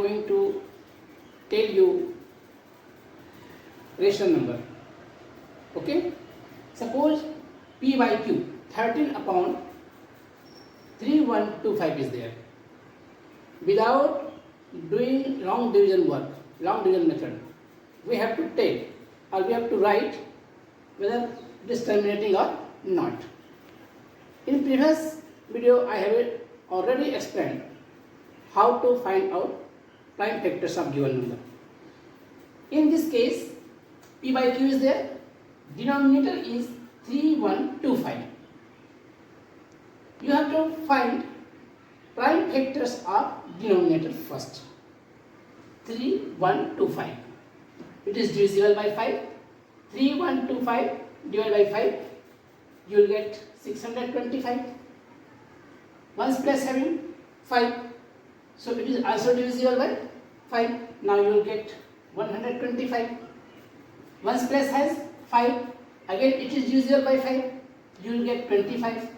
going to tell you rational number. Okay, suppose P by Q 13 upon 3125 is there. Without doing long division work, long division method, we have to take or we have to write whether it is terminating or not. In previous video I have already explained how to find out prime factors of given number. In this case, P by Q is there, denominator is 3125. You have to find prime factors of denominator first. 3125. It is divisible by 5. 3125 divided by 5, you will get 625. 1 plus having 5, so it is also divisible by 5. Now you will get 125. 1 plus has 5, again it is divisible by 5, you will get 25.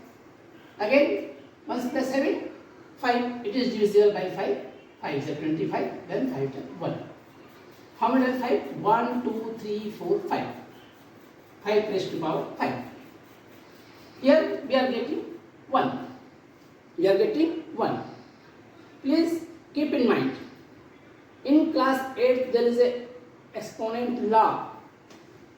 Again 1 plus having 5, it is divisible by 5, 5 is 25, then 5 is 1. How many is 5? 1, 2, 3, 4, 5. 5 raised to power 5. Here we are getting 1. We are getting 1. Please keep in mind, in class 8 there is a exponent law.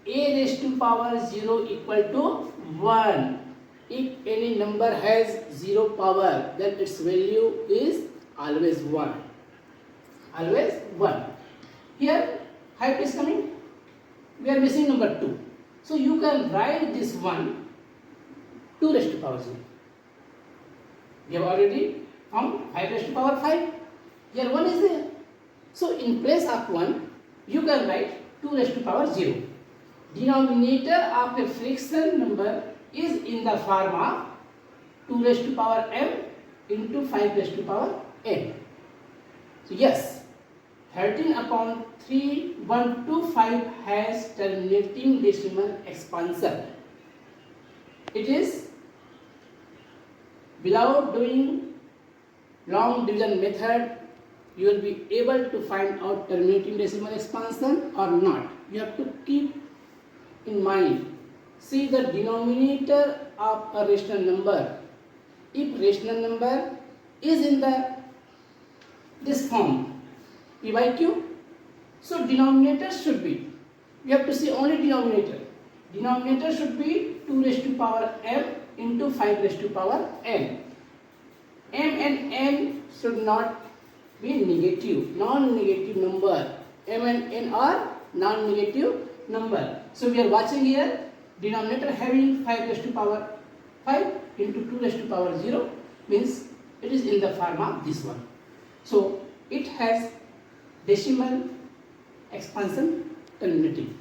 A raised to power 0 equal to 1. If any number has 0 power, then its value is always 1. Always 1. Here height is coming, we are missing number 2. So you can write this one 2 raised to power 0. We have already found 5 raised to power 5. Here 1 is there. So in place of 1, you can write 2 raised to power 0. Denominator of a fraction number is in the form of 2 raised to power m into 5 raised to power n. So yes, 13 upon 3125 has terminating decimal expansion. It is without doing long division method, you will be able to find out terminating decimal expansion or not. You have to keep in mind. See the denominator of a rational number. If rational number is in this form, P by Q, so denominator should be, you have to see only denominator. Denominator should be 2 raised to power m into 5 raised to power n. M and n should not be negative, non-negative number. M and n are non-negative number. So we are watching here, denominator having 5 raised to power 5 into 2 raised to power 0 means it is in the form of this one. So it has decimal expansion terminating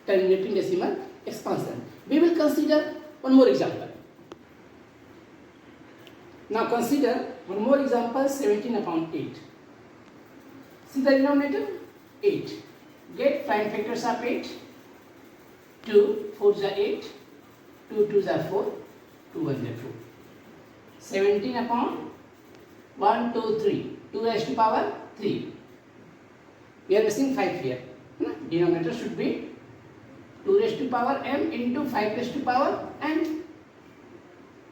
decimal expansion. We will consider one more example. Now consider one more example, 17 upon 8. See the denominator 8. Get prime factors of 8. 2 4 is 8, 2 2 is 4, 2 1 is 2. 17 upon 1 2 3, 2 raised to power 3. We are missing 5 here. Denominator should be 2 raised to power m into 5 raised to power n.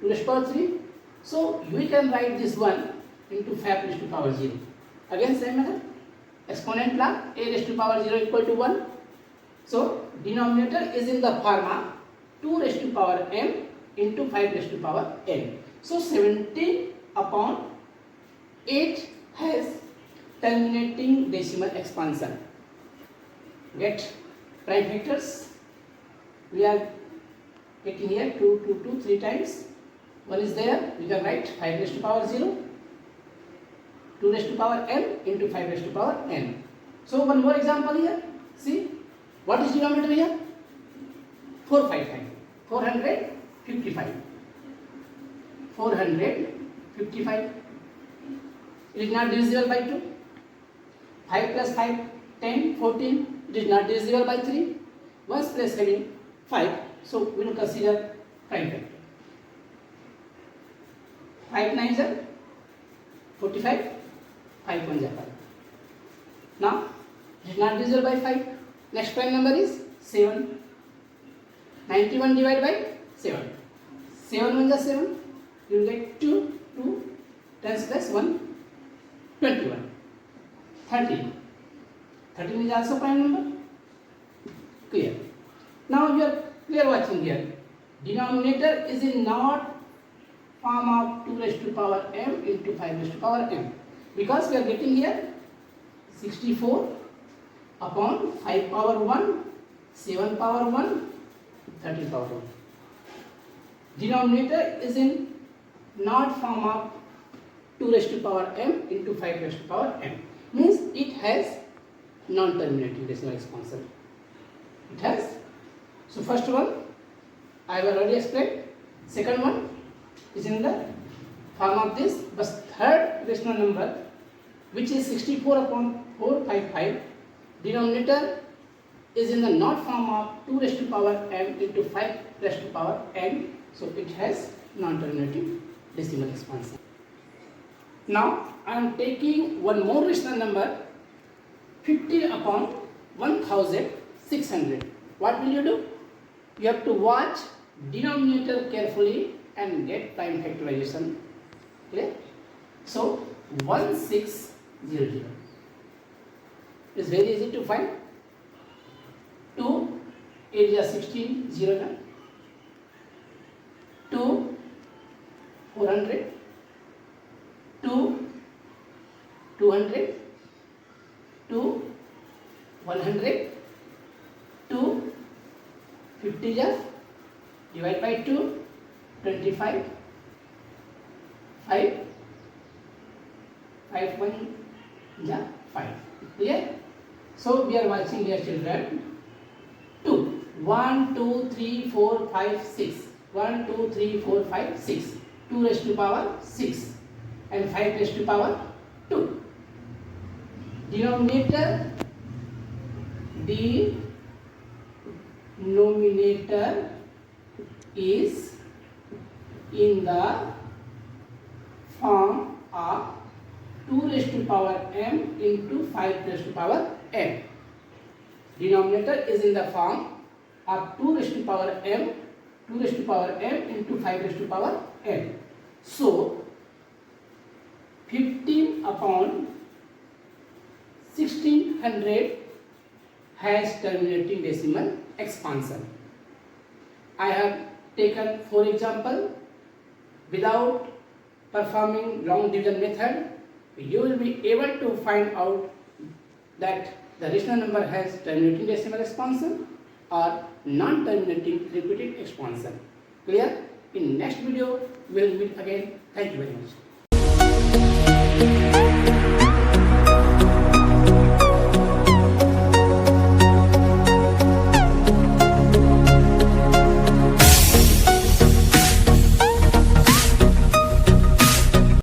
2 raised to power 3. So we can write this one into 5 raised to power 0. Again same method. Exponent law, a raised to power 0 equal to 1. So denominator is in the form of 2 raised to power m into 5 raised to power n. So 17 upon 8 has terminating decimal expansion. Get prime factors. We are getting here 2 2 2 3 times. 1 is there. We can write 5 raised to power 0, 2 raised to power m into 5 raised to power n. So one more example here. See what is denominator here? 455. 455. 455. It is not divisible by 2. 5 plus 5, 10, 14. It is not divisible by 3. 1 plus having 5. So we will consider prime factor. 5 9s are 45. 5 1s are 5. Now it is not divisible by 5. Next prime number is 7. 91 divided by 7. 7 1 is 7. You will get 2. 2 10 plus 1 21. 13. 13 is also prime number. Clear. Now you are clear watching here. Denominator is in not form of 2 raised to power m into 5 raised to power m, because we are getting here 64 upon 5 power 1, 7 power 1, 13 power 1. Denominator is in not form of 2 raised to power m into 5 raised to power m, means it has non-terminating decimal expansion. It has. So first one I have already explained. Second one is in the form of this, but third rational number, which is 64 upon 455, denominator is in the not form of 2 raised to power m into 5 raised to power n, so it has non-terminating decimal expansion. Now I am taking one more rational number, 15 upon 1600. What will you do? You have to watch denominator carefully and get prime factorization. Clear? So 1600 is very easy to find. 2 8 is 16, 0 9. 2 400, 2 200, 2 100, 2 50 just divide by 2, 25, 5, 5 1 ja 5. Clear? So we are watching here children. 2 1 2 3 4 5 6. 1 2 3 4 5 6. 2 raised to power 6 and 5 raised to power 2. Denominator is in the form of 2 raised to power m into 5 raised to power n. Denominator is in the form of 2 raised to power m into 5 raised to power n. So 15 upon 1600 has terminating decimal expansion. I have taken 4 examples. Without performing long division method, you will be able to find out that the rational number has terminating decimal expansion or non-terminating repeated expansion. Clear? In next video we will meet again. Thank you very much.